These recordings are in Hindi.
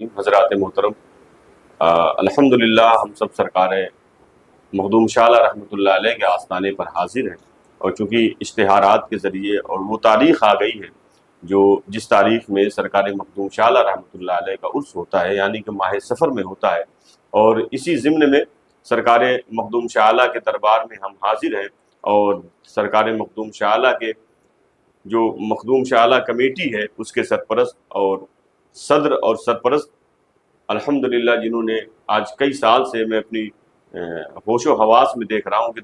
हज़रात मोहतरम, अल्हम्दुलिल्लाह हम सब सरकार मखदूम शाह आला रहमतुल्लाह अलैह के आस्थाने पर हाजिर हैं। और चूँकि इश्तिहारात के ज़रिए और वो तारीख़ आ गई है जो जिस तारीख़ में सरकार मखदूम शाह आला रहमतुल्लाह अलैह का उर्स होता है, यानी कि माह सफ़र में होता है। और इसी ज़िम्न में सरकार मखदूम शाह आला के दरबार में हम हाजिर हैं और सरकार मखदूम शाह आला के जो मखदूम शाह आला कमेटी है उसके सरपरस्त और सदर और सरपरस्त अल्हम्दुलिल्लाह, जिन्होंने आज कई साल से मैं अपनी होशो हवास में देख रहा हूँ कि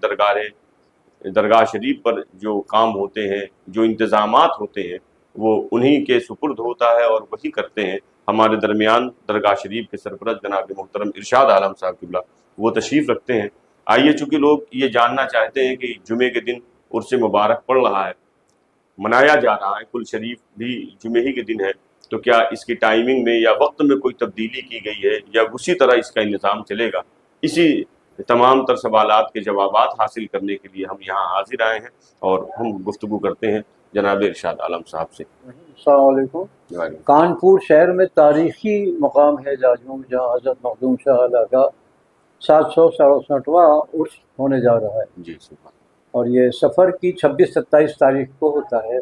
दरगाह शरीफ पर जो काम होते हैं, जो इंतज़ामात होते हैं, वो उन्हीं के सुपुर्द होता है और वही करते हैं। हमारे दरमियान दरगाह शरीफ के सरपरस्त जनाब मोहतरम इरशाद आलम साहब क़िबला वो तशरीफ़ रखते हैं। आइए, चूँकि लोग ये जानना चाहते हैं कि जुमे के दिन उर्स मुबारक पड़ रहा है, मनाया जा रहा है, कुल शरीफ भी जुमे ही के दिन है, तो क्या इसकी टाइमिंग में या वक्त में कोई तब्दीली की गई है या उसी तरह इसका इंतज़ाम चलेगा? इसी तमाम तर सवालात के जवाबात हासिल करने के लिए हम यहाँ हाजिर आए हैं और हम गुफ्तगू करते हैं जनाब इरशाद आलम साहब से। अस्सलाम वालेकुम। कानपुर शहर में तारीख़ी मकाम है जाजूम, जहाँ हज़रत मखदूम शाह आला का 767वां उर्स होने जा रहा है जी। और ये सफ़र की 26-27 तारीख को होता है,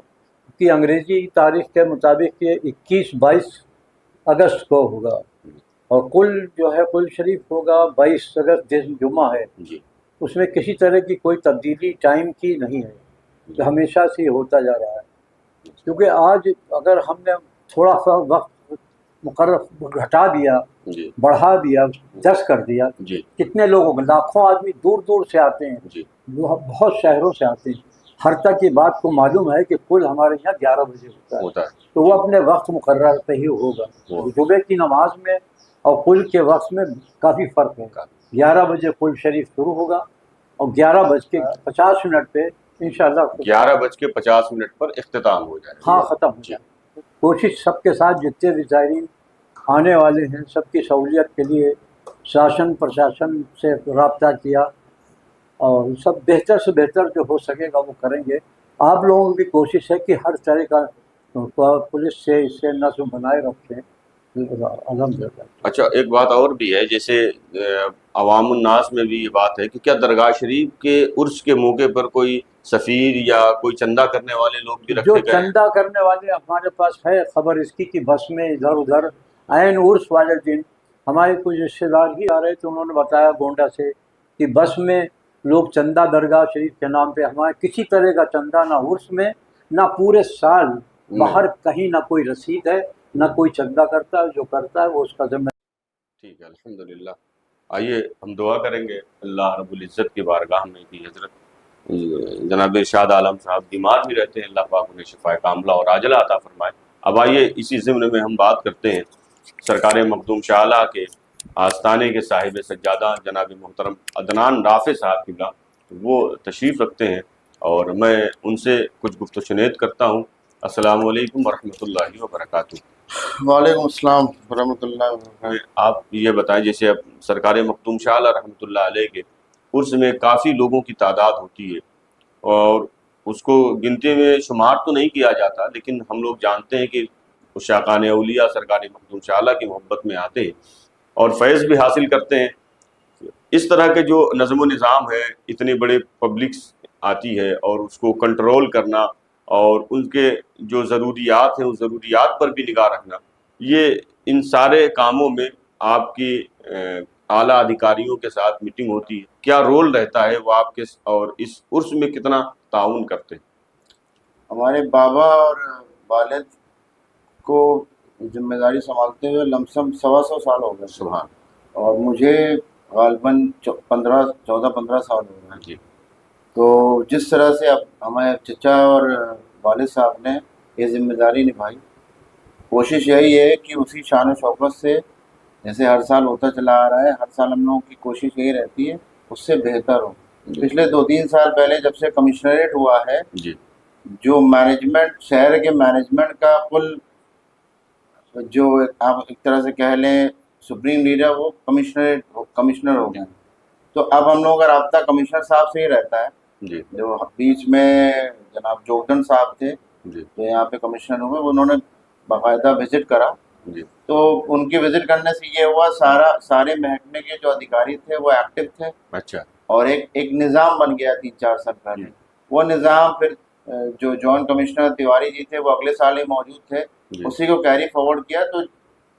कि अंग्रेज़ी तारीख के मुताबिक ये 21-22 अगस्त को होगा। और कुल जो है कुल शरीफ होगा 22 अगस्त, जिस जुमा है जी। उसमें किसी तरह की कोई तब्दीली टाइम की नहीं है, तो हमेशा से होता जा रहा है। क्योंकि आज अगर हमने थोड़ा सा वक्त मुकर्रर घटा दिया, बढ़ा दिया, 10 कर दिया, कितने लोग, लाखों आदमी दूर दूर से आते हैं, बहुत शहरों से आते हैं। हर तक की बात को मालूम है कि कुल हमारे यहाँ 11 बजे होता है, तो वो अपने वक्त मुकर्रर पे ही होगा। सुबह की नमाज में और कुल के वक्त में काफ़ी फ़र्क है। 11 बजे कुल शरीफ शुरू होगा और 11:50 पे इंशाअल्लाह 11:50 पर इख्तिताम हो जाएगा। हाँ, ख़त्म हो जाए। कोशिश सबके साथ जितने भी ज़ायरीन आने वाले हैं सबकी सहूलियत के लिए शासन प्रशासन से रब्ता किया और सब बेहतर से बेहतर जो हो सकेगा वो करेंगे। आप लोगों की कोशिश है कि हर तरह का पुलिस से इससे नज़्म बनाए रखें। अल्हम्दुलिल्लाह। अच्छा, एक बात और भी है, जैसे अवामुन्नास में भी ये बात है कि क्या दरगाह शरीफ के उर्स के मौके पर कोई सफ़ीर या कोई चंदा करने वाले लोग भी रखे गए? जो चंदा करने वाले हमारे पास है खबर इसकी कि बस में इधर उधर ऐन उर्स वाले दिन हमारे कुछ रिश्तेदार ही आ रहे थे, उन्होंने बताया गोंडा से कि बस में लोग चंदा दरगाह शरीफ के नाम पे, हमारे किसी तरह का चंदा ना उर्स में ना पूरे साल बाहर कहीं ना कोई रसीद है ना कोई चंदा करता है। जो करता है वो उसका जिम्मा। ठीक है, अल्हम्दुलिल्लाह। आइए हम दुआ करेंगे अल्लाह रब्बुल इज़्ज़त की बारगाह में कि हज़रत जनाब इरशाद आलम साहब बीमार भी रहते हैं, अल्लाह पाक उन्हें शिफ़ाए कामिला और आजिला अता फरमाए। अब आइए इसी ज़िम्न में हम बात करते हैं सरकार मखदूम शाह आला के आस्थाने के साहिब सज्जादा जनाब मोहतरम अदनान राफ़े साहब क़िबला, वो तशरीफ़ रखते हैं और मैं उनसे कुछ गुफ्तशुनैद करता हूँ। अस्सलामु अलैकुम वरहमतुल्लाहि वबरकातुहू। वालेकुम अस्सलाम वरहमतुल्लाहि। आप ये बताएं, जैसे अब सरकार मखदूम शाह आला रहमतुल्लाह अलैह के उर्स में काफ़ी लोगों की तादाद होती है और उसको गिनती में शुमार तो नहीं किया जाता, लेकिन हम लोग जानते हैं कि उशाकान औलिया सरकार मखदूम शाह आला की मोहब्बत में आते हैं और फैज़ भी हासिल करते हैं। इस तरह के जो नज़्म निज़ाम है, इतनी बड़ी पब्लिक्स आती है और उसको कंट्रोल करना और उनके जो ज़रूरियात हैं उस ज़रूरियात पर भी निगाह रखना, ये इन सारे कामों में आपकी आला अधिकारियों के साथ मीटिंग होती है, क्या रोल रहता है वो आपके और इस उर्स में कितना ताउन करते हैं? हमारे बाबा और वालिद को जिम्मेदारी संभालते हुए लमसम 125 साल हो गए। सुभान। और मुझे गालबन 14-15 साल हो गए जी। तो जिस तरह से अब हमारे चचा और वालिद साहब ने ये जिम्मेदारी निभाई, कोशिश यही है कि उसी शान शौकत से जैसे हर साल होता चला आ रहा है, हर साल हम लोगों की कोशिश यही रहती है उससे बेहतर हो। पिछले 2-3 साल पहले जब से कमिश्नरेट हुआ है जी, जो मैनेजमेंट शहर के मैनेजमेंट का कुल जो आप एक तरह से कह लें सुप्रीम लीडर वो कमिश्नर हो गए। तो अब हम लोगों का राब्ता कमिश्नर साहब से ही रहता है जी। जो बीच में जनाब जोगदंड साहब थे जो यहाँ पे कमिश्नर हुए, उन्होंने बाकायदा विजिट करा जी। तो उनकी विजिट करने से ये हुआ, सारे महकमे के जो अधिकारी थे वो एक्टिव थे, अच्छा। और एक निज़ाम बन गया 3-4 साल पहले। वो निज़ाम फिर जो जॉइंट कमिश्नर तिवारी जी थे वो अगले साल ही मौजूद थे, जी। उसी को कैरी फॉरवर्ड किया। तो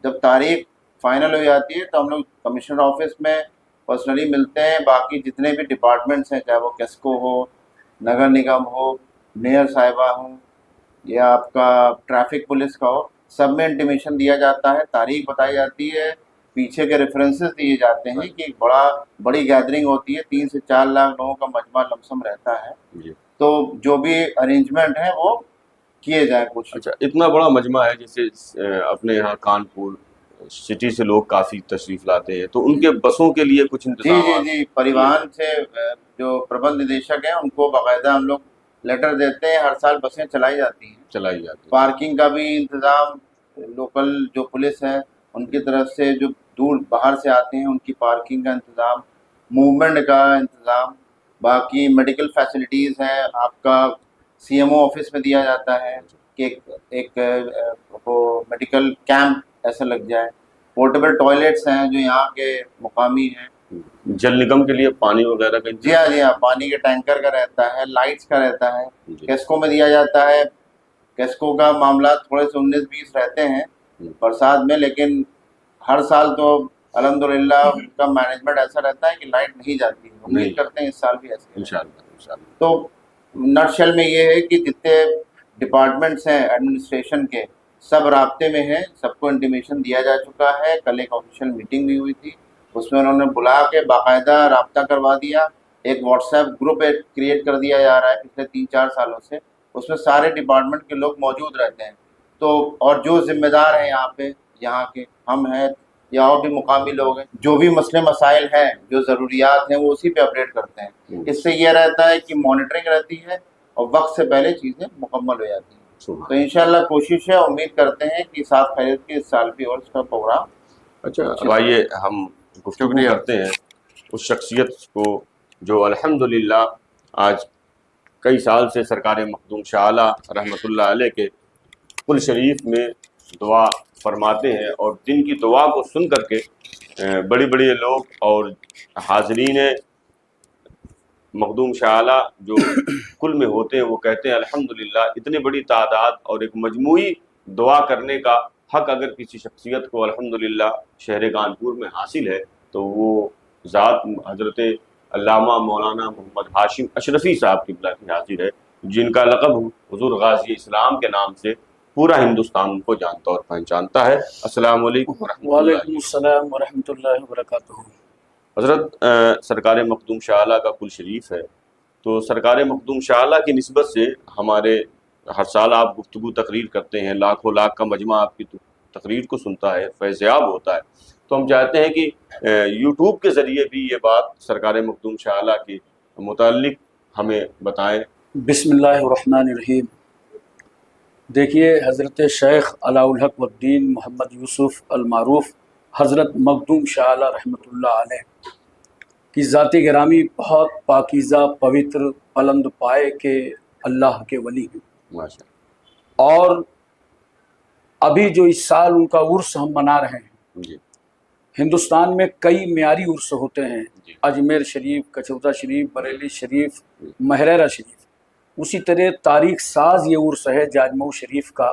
जब तारीख फाइनल हो जाती है तो हम लोग कमिश्नर ऑफिस में पर्सनली मिलते हैं, बाकी जितने भी डिपार्टमेंट्स हैं, चाहे वो केस्को हो, नगर निगम हो, मेयर साहिबा हो, या आपका ट्रैफिक पुलिस का हो, सब में इंटीमेशन दिया जाता है, तारीख बताई जाती है, पीछे के रेफरेंसेस दिए जाते हैं कि एक बड़ी गैदरिंग होती है, 3 से 4 लाख लोगों का मजमा लमसम रहता है, जी। तो जो भी अरेंजमेंट है वो किए जाए कुछ। अच्छा, इतना बड़ा मजमा है, जैसे अपने यहाँ कानपुर सिटी से लोग काफ़ी तशरीफ़ लाते हैं, तो उनके बसों के लिए कुछ जी इंतजाम? जी जी, परिवहन से जो प्रबंध निदेशक हैं उनको बाकायदा हम लोग लेटर देते हैं, हर साल बसें चलाई जाती हैं। चलाई जाती है। पार्किंग का भी इंतज़ाम लोकल जो पुलिस है उनकी तरफ से, जो दूर बाहर से आते हैं उनकी पार्किंग का इंतज़ाम, मूवमेंट का इंतज़ाम, बाकी मेडिकल फैसिलिटीज़ हैं, आपका सीएमओ ऑफिस में दिया जाता है कि वो मेडिकल कैंप ऐसा लग जाए। पोर्टेबल टॉयलेट्स हैं जो यहाँ के मुकामी हैं। जल निगम के लिए पानी वगैरह का जी हाँ, जी हाँ, पानी के टैंकर का रहता है, लाइट्स का रहता है, जी। केस्को में दिया जाता है। केस्को का मामला थोड़े से 19-20 रहते हैं बरसात में, लेकिन हर साल तो अल्हम्दुलिल्लाह उनका मैनेजमेंट ऐसा रहता है कि लाइट नहीं जाती है। उम्मीद करते हैं इस साल भी ऐसे ही। इंशाअल्लाह। तो नटशेल में ये है कि जितने डिपार्टमेंट्स हैं एडमिनिस्ट्रेशन के, सब राब्ते में हैं, सबको इंटीमेशन दिया जा चुका है। कल एक ऑफिशियल मीटिंग भी हुई थी, उसमें उन्होंने बुला के बाकायदा राब्ता करवा दिया। एक व्हाट्सएप ग्रुप क्रिएट कर दिया जा रहा है पिछले 3-4 सालों से, उसमें सारे डिपार्टमेंट के लोग मौजूद रहते हैं। तो और जो जिम्मेदार हैं यहाँ पे, यहाँ के हम हैं या और भी मुकामी लोग हैं, जो भी मसले मसाइल हैं, जो ज़रूरियात हैं, वो उसी पे अपडेट करते हैं। इससे यह रहता है कि मॉनिटरिंग रहती है और वक्त से पहले चीज़ें मुकम्मल हो जाती हैं। तो इंशाल्लाह कोशिश है, उम्मीद करते हैं कि 7 खैरियत के इस साल भी और इसका प्रोग्राम। अच्छा, अब आइए हम गुफ्तगू करते हैं उस शख्सियत को जो अल्हम्दुलिल्लाह आज कई साल से सरकार मखदूम शाह आला रहमतुल्लाह अलैह के कुल शरीफ में दुआ फरमाते हैं, और जिनकी दुआ को सुन करके बड़ी बड़ी लोग और हाजरीन मखदूम शाह आला जो कुल में होते हैं वो कहते हैं अल्हम्दुलिल्लाह, इतनी बड़ी तादाद और एक मजमूई दुआ करने का हक अगर किसी शख्सियत को अल्हम्दुलिल्लाह शहर कानपुर में हासिल है तो वो ज़ात हज़रत अल्लामा मौलाना मोहम्मद हाशिम अशरफ़ी साहब क़िबला की हाजिर है, जिनका लक़ब हुज़ूर गाज़ी इस्लाम के नाम से पूरा हिंदुस्तान उनको जानता और पहचानता है। अस्सलाम वालेकुम वरहमतुल्लाहि वबरकातुहू। हज़रत सरकार मखदूम शाह आला का कुल शरीफ है, तो सरकार मखदूम शाह आला की निस्बत से हमारे हर साल आप गुफ्तगू तकरीर करते हैं, लाखों लाख का मजमा आपकी तकरीर को सुनता है, फैज़याब होता है, तो हम चाहते हैं कि यूट्यूब के ज़रिए भी ये बात सरकार मखदूम शाह आला के मुताल्लिक हमें बताएं। बिस्मिल्लाहिर्रहमानिर्रहीम। देखिए, हज़रत शेख अलाउल हक वद्दीन मोहम्मद यूसुफ़ अल-मारूफ़ हज़रत मखदूम शाह आला रहमतुल्लाह अलैह की ज़ात गिरामी बहुत पाकीज़ा पवित्र बुलंद पाए के अल्लाह के वली हैं। माशाअल्लाह। और अभी जो इस साल उनका उर्स हम मना रहे हैं, जी। हिंदुस्तान में कई मियारी उर्स होते हैं, जी। अजमेर शरीफ, कचौता शरीफ, बरेली शरीफ, महरेरा शरीफ। उसी तरह तारीख साज ये उर्स है जाजमऊ शरीफ का,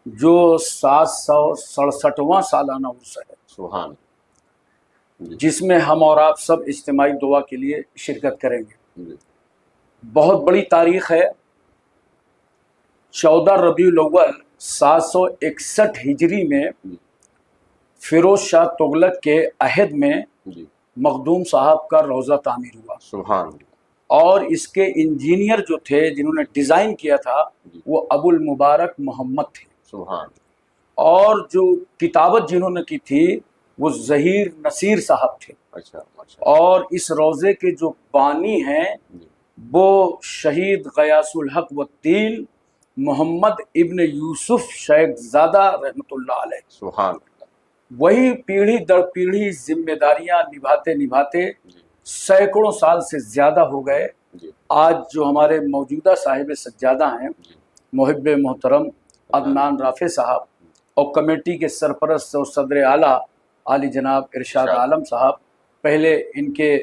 जो 767वां सालाना उर्स है, सुभान। जिसमें हम और आप सब इज्तिमाई दुआ के लिए शिरकत करेंगे। बहुत बड़ी तारीख है। 14 रबीउल अव्वल 761 हिजरी में फिरोज शाह तुगलक के अहद में मखदूम साहब का रोज़ा तामीर हुआ। सुभान। और इसके इंजीनियर जो थे, जिन्होंने डिज़ाइन किया था, वो अबुल मुबारक मोहम्मद थे। सुभान। और जो किताबत जिन्होंने की थी वो ज़हीर नसीर साहब थे। अच्छा। और इस रोज़े के जो बानी हैं वो शहीद गयासुल हक वद्दीन मोहम्मद इब्न यूसुफ शेखज़ादा रहमतुल्लाह अलैह। सुभान। वही पीढ़ी दर पीढ़ी जिम्मेदारियां निभाते निभाते सैकड़ों साल से ज़्यादा हो गए। आज जो हमारे मौजूदा साहिब सज्जादा हैं, मुहिब मोहतरम अदनान राफे साहब, और कमेटी के सरपरस्त और सदर आला आली जनाब इरशाद आलम साहब, पहले इनके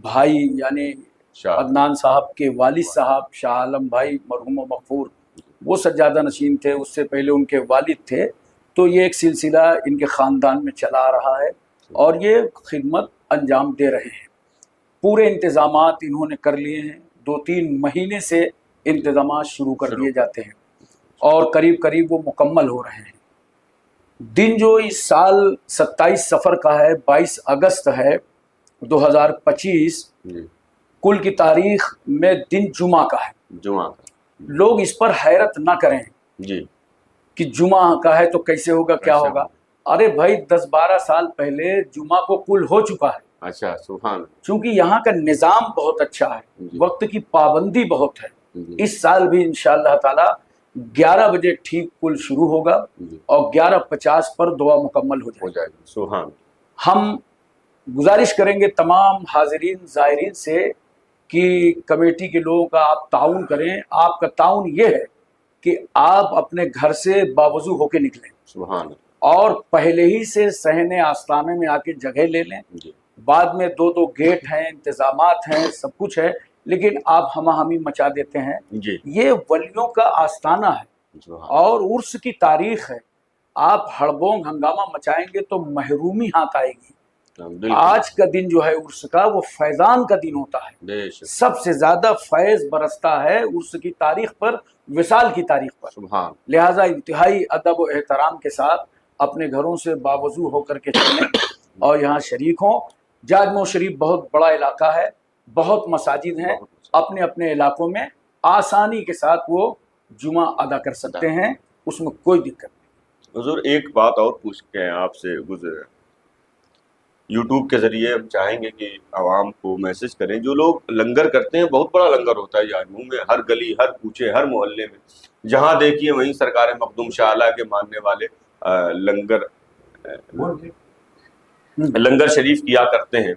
भाई यानी अदनान साहब के वालिद साहब शाह आलम भाई मरहूम मगफूर वो सज्जादा नशीन थे, उससे पहले उनके वालिद थे। तो ये एक सिलसिला इनके ख़ानदान में चला आ रहा है और ये खिदमत अंजाम दे रहे हैं। पूरे इंतज़ामात इन्होंने कर लिए हैं, 2-3 महीने से इंतज़ामात शुरू कर दिए जाते हैं और करीब करीब वो मुकम्मल हो रहे हैं। दिन जो इस साल 27 सफ़र का है, 22 अगस्त है 2025, कुल की तारीख में दिन जुमा का है। जुमा का लोग इस पर हैरत ना करें जी कि जुमा का है तो कैसे होगा, क्या होगा। अरे भाई 10-12 साल पहले जुमा को कुल हो चुका है। अच्छा, सुभान। क्योंकि यहाँ का निज़ाम बहुत अच्छा है, वक्त की पाबंदी बहुत है। इस साल भी इंशाअल्लाह ताला 11 बजे ठीक कुल शुरू होगा और 11:50 पर दुआ मुकम्मल हो जाएगी। सुभान। हम गुजारिश करेंगे तमाम हाजिरीन ज़ायरीन से कि कमेटी के लोगों का आप ताउन करें। आपका ताउन ये है कि आप अपने घर से बावजू होके निकलें, सुभान, और पहले ही से सहने आस्ताने में आके जगह ले लें। बाद में 2-2 गेट हैं, इंतजामात हैं, सब कुछ है, लेकिन आप हमाहमी मचा देते हैं। ये वलियों का आस्ताना है और उर्स की तारीख है। आप हड़बोंग हंगामा मचाएंगे तो महरूमी हाथ आएगी। आज का दिन जो है उर्स का, वो फैजान का दिन होता है। सबसे ज्यादा फैज बरसता है उर्स की तारीख पर, विसाल की तारीख पर। लिहाजा इंतहाई अदब और एहतराम के साथ अपने घरों से बावजू होकर के चलें और यहाँ शरीक हों। जाजमो शरीफ बहुत बड़ा इलाका है, बहुत मसाजिद हैं, अपने अपने इलाकों में आसानी के साथ वो जुमा अदा कर सकते हैं, उसमें कोई दिक्कत नहीं। हुजूर, एक बात और पूछ के आपसे गुजरे, यूट्यूब के जरिए हम चाहेंगे कि आवाम को मैसेज करें। जो लोग लंगर करते हैं, बहुत बड़ा लंगर होता है जाजमू में, हर गली, हर कूचे, हर मोहल्ले में, जहाँ देखिए वहीं सरकार मखदूम शाह आला के मानने वाले लंगर शरीफ किया करते हैं।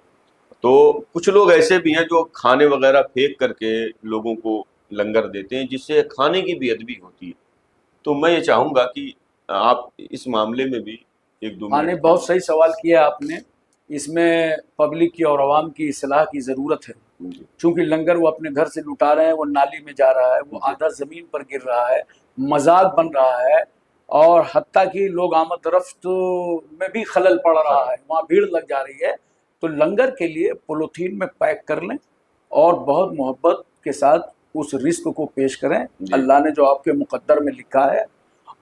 तो कुछ लोग ऐसे भी हैं जो खाने वगैरह फेंक करके लोगों को लंगर देते हैं, जिससे खाने की बेअदबी होती है। तो मैं ये चाहूँगा कि आप इस मामले में भी एक दो मिनट। बहुत सही सवाल किया आपने। इसमें पब्लिक की और आवाम की इस्लाह की ज़रूरत है। चूँकि लंगर वो अपने घर से लुटा रहे हैं, वो नाली में जा रहा है, वो आधा ज़मीन पर गिर रहा है, मजाक बन रहा है, और हत्ता कि लोग आमद रफ्त में भी खलल पड़ रहा है, वहाँ भीड़ लग जा रही है। तो लंगर के लिए पॉलीथीन में पैक कर लें और बहुत मोहब्बत के साथ उस रिस्क को पेश करें। अल्लाह ने जो आपके मुकद्दर में लिखा है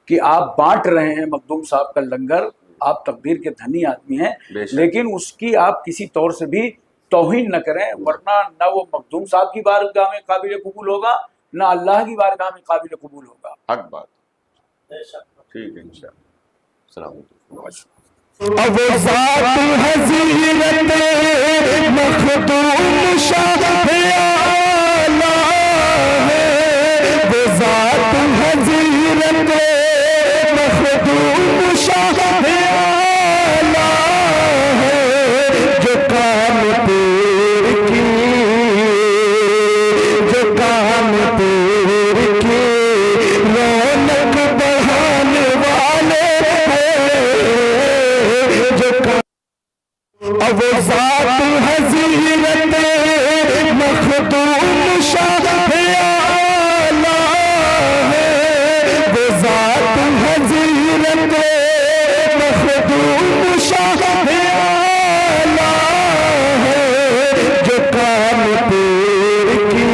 कि आप बांट रहे हैं मखदूम साहब का लंगर, आप तकदीर के धनी आदमी हैं, लेकिन उसकी आप किसी तौर से भी तौहीन न करें, वरना न वो मखदूम साहब की बारगाह में काबिल कबूल होगा, न अल्लाह की बारगाह में काबिल कबूल होगा। हक बात। ठीक है, इंशाअल्लाह। सलाम अलैकुम। अब ज़ात हज़रत मखदूम शाह आला है, वो ज़ात हज़रत मखदूम शाह आला है, जो कानपुर की रौनक बढ़ाने वाले अब ज़ात हज़रत मखदूम शाह आला है, वो ज़ात हज़रत मखदूम शाह आला है, जो कानपुर की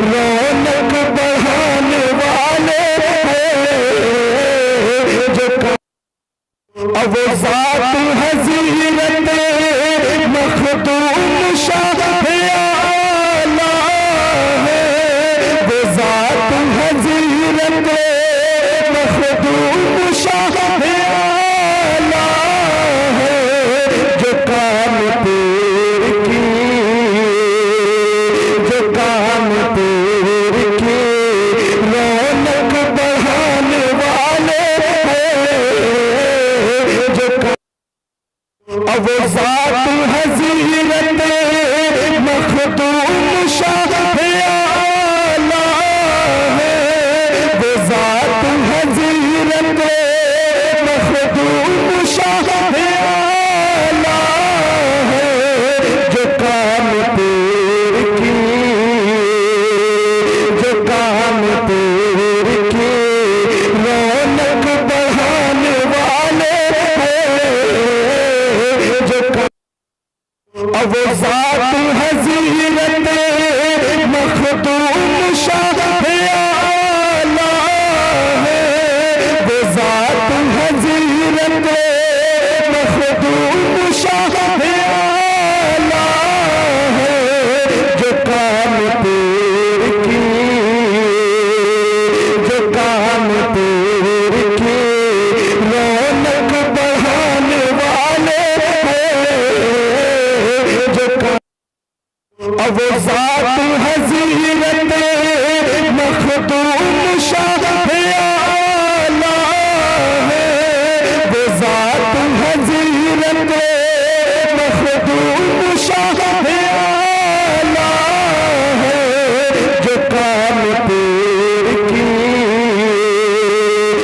रौनक बढ़ाने वाले वो